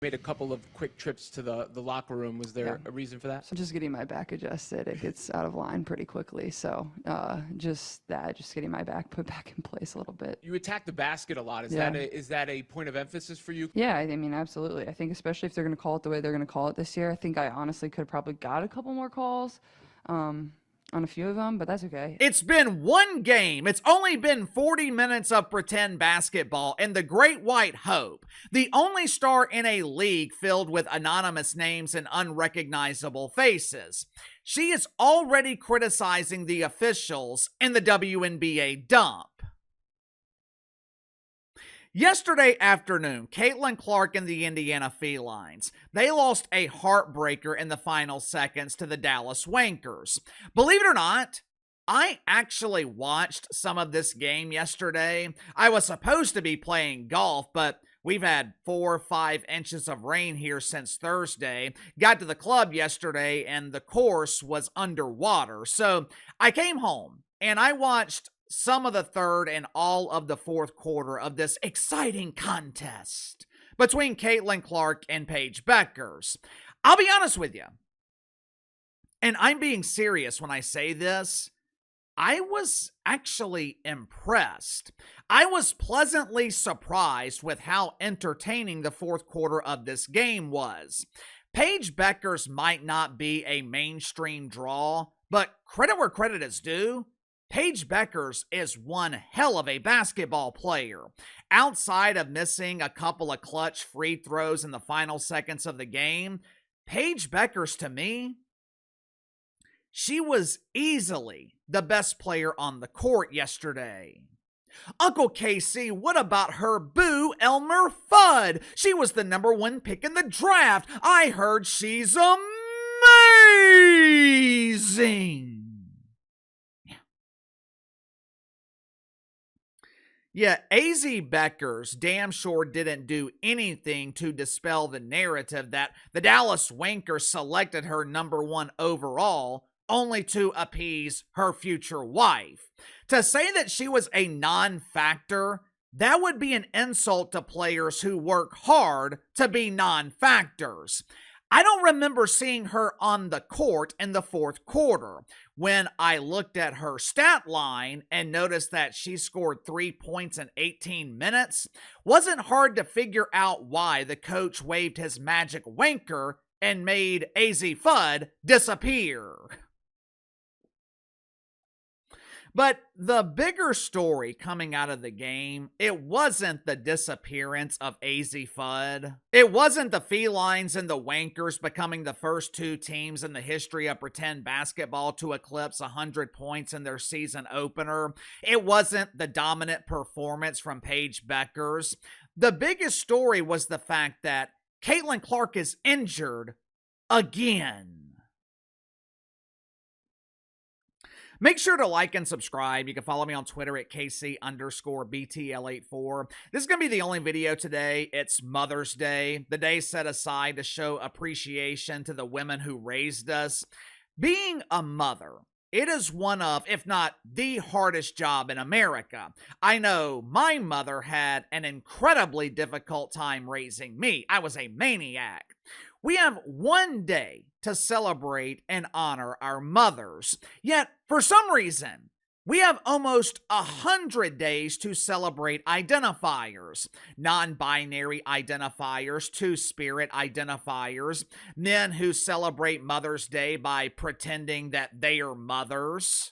made a couple of quick trips to the locker room. Was there a reason for that? So just getting my back adjusted. It gets out of line pretty quickly. So just getting my back put back in place a little bit. You attack the basket a lot. Is that a point of emphasis for you? Yeah, I mean, absolutely. I think especially if they're going to call it the way they're going to call it this year, I think I honestly could have probably got a couple more calls on a few of them, but that's okay. It's been one game. It's only been 40 minutes of pretend basketball, and the Great White Hope, the only star in a league filled with anonymous names and unrecognizable faces. She is already criticizing the officials in the WNBA dump. Yesterday afternoon, Caitlyn Clark and the Indiana Felines, they lost a heartbreaker in the final seconds to the Dallas Wankers. Believe it or not, I actually watched some of this game yesterday. I was supposed to be playing golf, but we've had 4 or 5 inches of rain here since Thursday. Got to the club yesterday and the course was underwater. So I came home and I watched some of the third and all of the fourth quarter of this exciting contest between Caitlyn Clark and Paige Bueckers. I'll be honest with you, and I'm being serious when I say this, I was actually impressed. I was pleasantly surprised with how entertaining the fourth quarter of this game was. Paige Bueckers might not be a mainstream draw, but credit where credit is due. Paige Bueckers is one hell of a basketball player. Outside of missing a couple of clutch free throws in the final seconds of the game, Paige Bueckers, to me, she was easily the best player on the court yesterday. Uncle KC, what about her boo, Elmer Fudd? She was the #1 pick in the draft. I heard she's amazing. Yeah, AZ Bueckers damn sure didn't do anything to dispel the narrative that the Dallas Wankers selected her #1 overall only to appease her future wife. To say that she was a non-factor, that would be an insult to players who work hard to be non-factors. I don't remember seeing her on the court in the fourth quarter. When I looked at her stat line and noticed that she scored 3 points in 18 minutes, wasn't hard to figure out why the coach waved his magic wanker and made AZ Fudd disappear. But the bigger story coming out of the game, it wasn't the disappearance of AZ Fudd. It wasn't the Felines and the Wankers becoming the first 2 teams in the history of pretend basketball to eclipse 100 points in their season opener. It wasn't the dominant performance from Paige Bueckers. The biggest story was the fact that Caitlyn Clark is injured again. Make sure to like and subscribe. You can follow me on Twitter at KC_BTL84. This is going to be the only video today. It's Mother's Day, the day set aside to show appreciation to the women who raised us. Being a mother, it is one of, if not the hardest job in America. I know my mother had an incredibly difficult time raising me. I was a maniac. We have one day to celebrate and honor our mothers. Yet, for some reason, we have almost 100 days to celebrate identifiers. Non-binary identifiers, two-spirit identifiers, men who celebrate Mother's Day by pretending that they are mothers.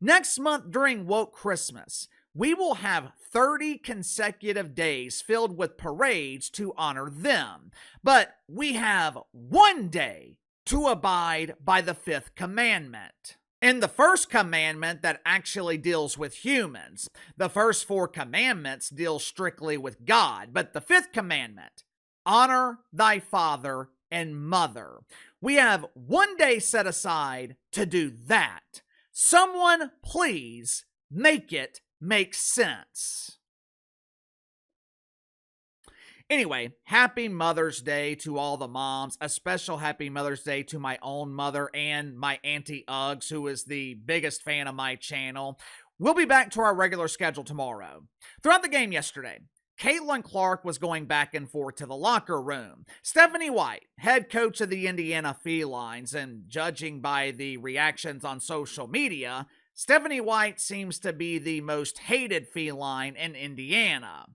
Next month during Woke Christmas, we will have 30 consecutive days filled with parades to honor them. But we have one day to abide by the 5th commandment. And the first commandment that actually deals with humans. The first 4 commandments deal strictly with God. But the 5th commandment, honor thy father and mother. We have one day set aside to do that. Someone please make it make sense. Anyway, happy Mother's Day to all the moms. A special happy Mother's Day to my own mother and my Auntie Uggs, who is the biggest fan of my channel. We'll be back to our regular schedule tomorrow. Throughout the game yesterday, Caitlyn Clark was going back and forth to the locker room. Stephanie White, head coach of the Indiana Felines, and judging by the reactions on social media, Stephanie White seems to be the most hated feline in Indiana.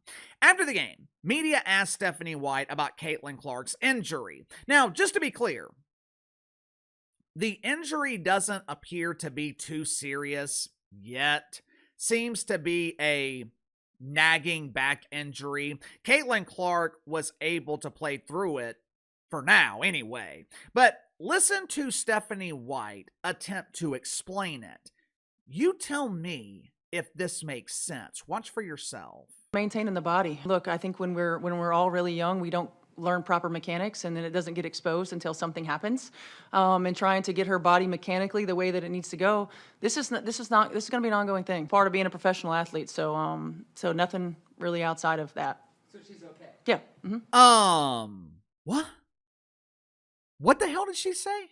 After the game, media asked Stephanie White about Caitlyn Clark's injury. Now, just to be clear, the injury doesn't appear to be too serious yet. Seems to be a nagging back injury. Caitlyn Clark was able to play through it for now anyway. But listen to Stephanie White attempt to explain it. You tell me if this makes sense. Watch for yourself. Maintaining the body. Look, I think when we're all really young, we don't learn proper mechanics, and then it doesn't get exposed until something happens. And trying to get her body mechanically the way that it needs to go. This is going to be an ongoing thing. Part of being a professional athlete. So nothing really outside of that. So she's okay. Yeah. Mm-hmm. What? What the hell did she say?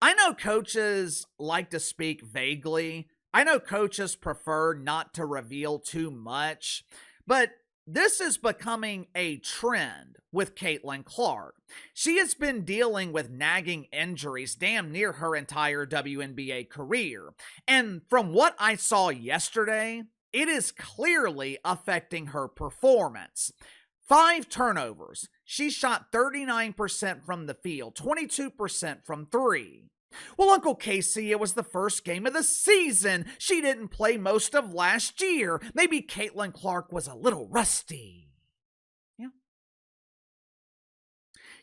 I know coaches like to speak vaguely. I know coaches prefer not to reveal too much, but this is becoming a trend with Caitlyn Clark. She has been dealing with nagging injuries damn near her entire WNBA career. And from what I saw yesterday, it is clearly affecting her performance. 5 turnovers. She shot 39% from the field, 22% from 3. Well, Uncle Casey, it was the first game of the season. She didn't play most of last year. Maybe Caitlyn Clark was a little rusty.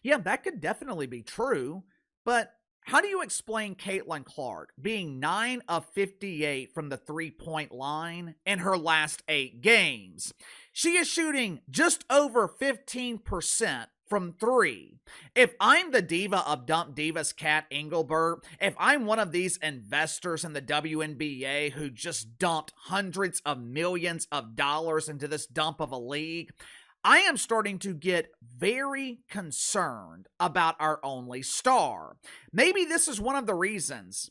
Yeah, that could definitely be true. But how do you explain Caitlyn Clark being 9 of 58 from the three-point line in her last 8 games? She is shooting just over 15% from 3. If I'm the diva of Dump Divas, Kat Engelbert, if I'm one of these investors in the WNBA who just dumped hundreds of millions of dollars into this dump of a league, I am starting to get very concerned about our only star. Maybe this is one of the reasons.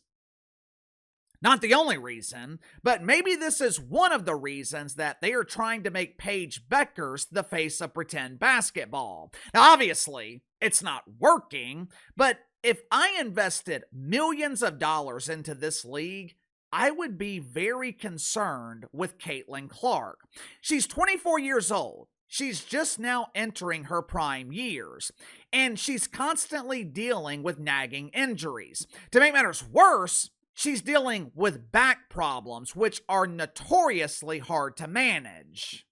Not the only reason, but maybe this is one of the reasons that they are trying to make Paige Bueckers the face of pretend basketball. Now, obviously, it's not working, but if I invested millions of dollars into this league, I would be very concerned with Caitlyn Clark. She's 24 years old. She's just now entering her prime years, and she's constantly dealing with nagging injuries. To make matters worse, she's dealing with back problems, which are notoriously hard to manage.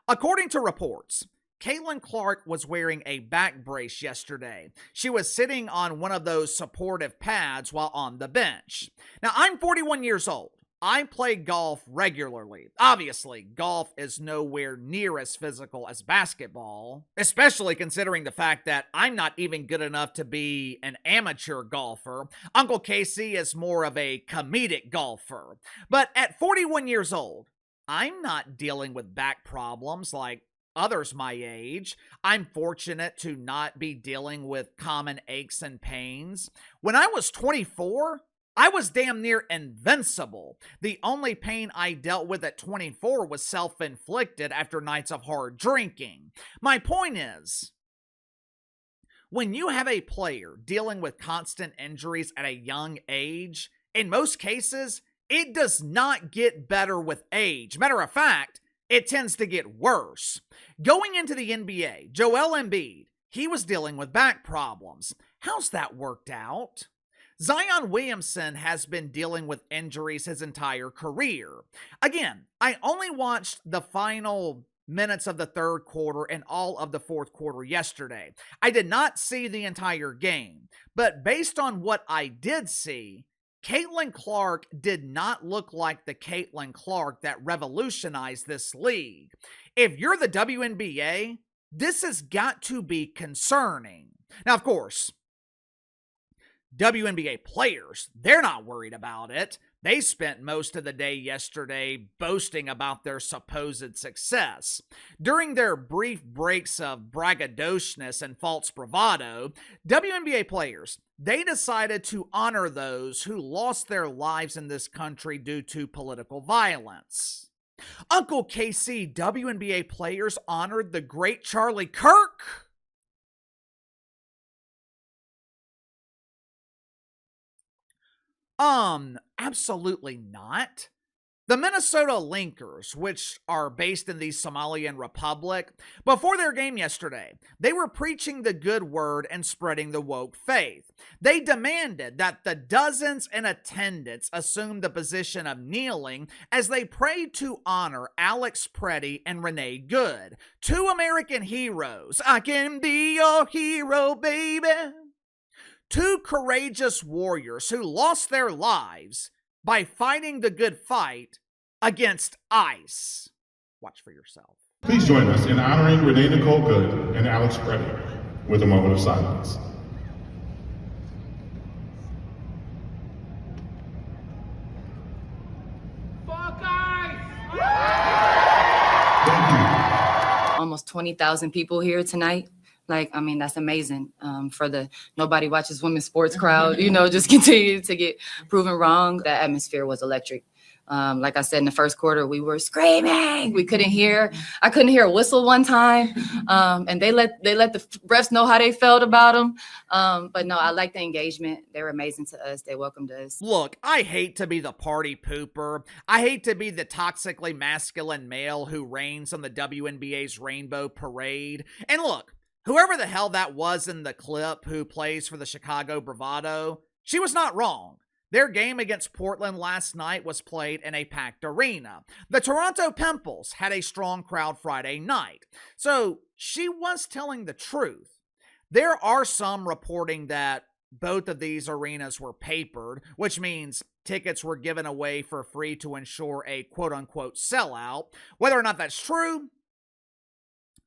According to reports, Caitlyn Clark was wearing a back brace yesterday. She was sitting on one of those supportive pads while on the bench. Now, I'm 41 years old. I play golf regularly. Obviously, golf is nowhere near as physical as basketball, especially considering the fact that I'm not even good enough to be an amateur golfer. Uncle Casey is more of a comedic golfer. But at 41 years old, I'm not dealing with back problems like others my age. I'm fortunate to not be dealing with common aches and pains. When I was 24, I was damn near invincible. The only pain I dealt with at 24 was self-inflicted after nights of hard drinking. My point is, when you have a player dealing with constant injuries at a young age, in most cases, it does not get better with age. Matter of fact, it tends to get worse. Going into the NBA, Joel Embiid, he was dealing with back problems. How's that worked out? Zion Williamson has been dealing with injuries his entire career. Again, I only watched the final minutes of the third quarter and all of the fourth quarter yesterday. I did not see the entire game, but based on what I did see, Caitlyn Clark did not look like the Caitlyn Clark that revolutionized this league. If you're the WNBA, this has got to be concerning. Now, of course, WNBA players, they're not worried about it. They spent most of the day yesterday boasting about their supposed success. During their brief breaks of braggadociousness and false bravado, WNBA players, they decided to honor those who lost their lives in this country due to political violence. Uncle KC, WNBA players honored the great Charlie Kirk. Absolutely not. The Minnesota Linkers, which are based in the Somalian Republic, before their game yesterday, they were preaching the good word and spreading the woke faith. They demanded that the dozens in attendance assume the position of kneeling as they prayed to honor Alex Preddy and Renee Good, two American heroes. I can be your hero, baby. Two courageous warriors who lost their lives by fighting the good fight against ICE. Watch for yourself. Please join us in honoring Renee Nicole Good and Alex Preddy with a moment of silence. Fuck ICE! Thank you. Almost 20,000 people here tonight. Like, I mean, that's amazing for the nobody watches women's sports crowd, you know, just continue to get proven wrong. The atmosphere was electric. Like I said, in the first quarter, we were screaming. I couldn't hear a whistle one time. And they let the refs know how they felt about them. But no, I like the engagement. They were amazing to us. They welcomed us. Look, I hate to be the party pooper. I hate to be the toxically masculine male who reigns on the WNBA's Rainbow Parade. And look, whoever the hell that was in the clip who plays for the Chicago Bravado, she was not wrong. Their game against Portland last night was played in a packed arena. The Toronto Pimples had a strong crowd Friday night. So she was telling the truth. There are some reporting that both of these arenas were papered, which means tickets were given away for free to ensure a quote-unquote sellout. Whether or not that's true,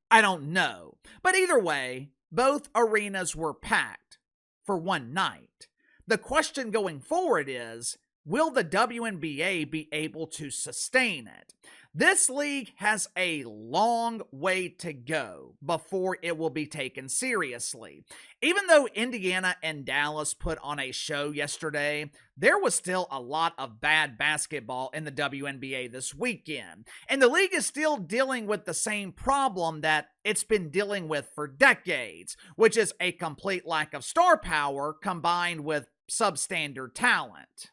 I don't know. But either way, both arenas were packed for one night. The question going forward is, will the WNBA be able to sustain it? This league has a long way to go before it will be taken seriously. Even though Indiana and Dallas put on a show yesterday, there was still a lot of bad basketball in the WNBA this weekend. And the league is still dealing with the same problem that it's been dealing with for decades, which is a complete lack of star power combined with substandard talent.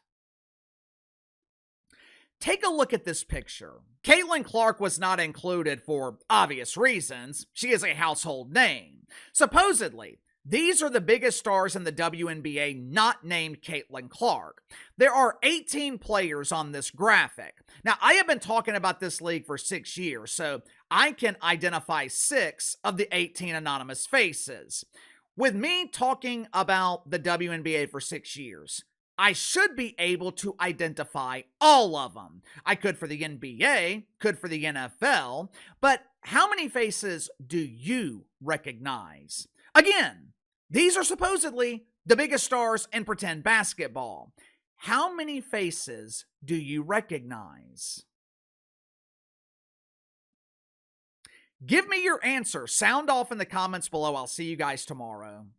Take a look at this picture. Caitlyn Clark was not included for obvious reasons. She is a household name. Supposedly, these are the biggest stars in the WNBA not named Caitlyn Clark. There are 18 players on this graphic. Now, I have been talking about this league for 6 years, so I can identify 6 of the 18 anonymous faces. With me talking about the WNBA for 6 years, I should be able to identify all of them. I could for the NBA, could for the NFL, but how many faces do you recognize? Again, these are supposedly the biggest stars in pretend basketball. How many faces do you recognize? Give me your answer. Sound off in the comments below. I'll see you guys tomorrow.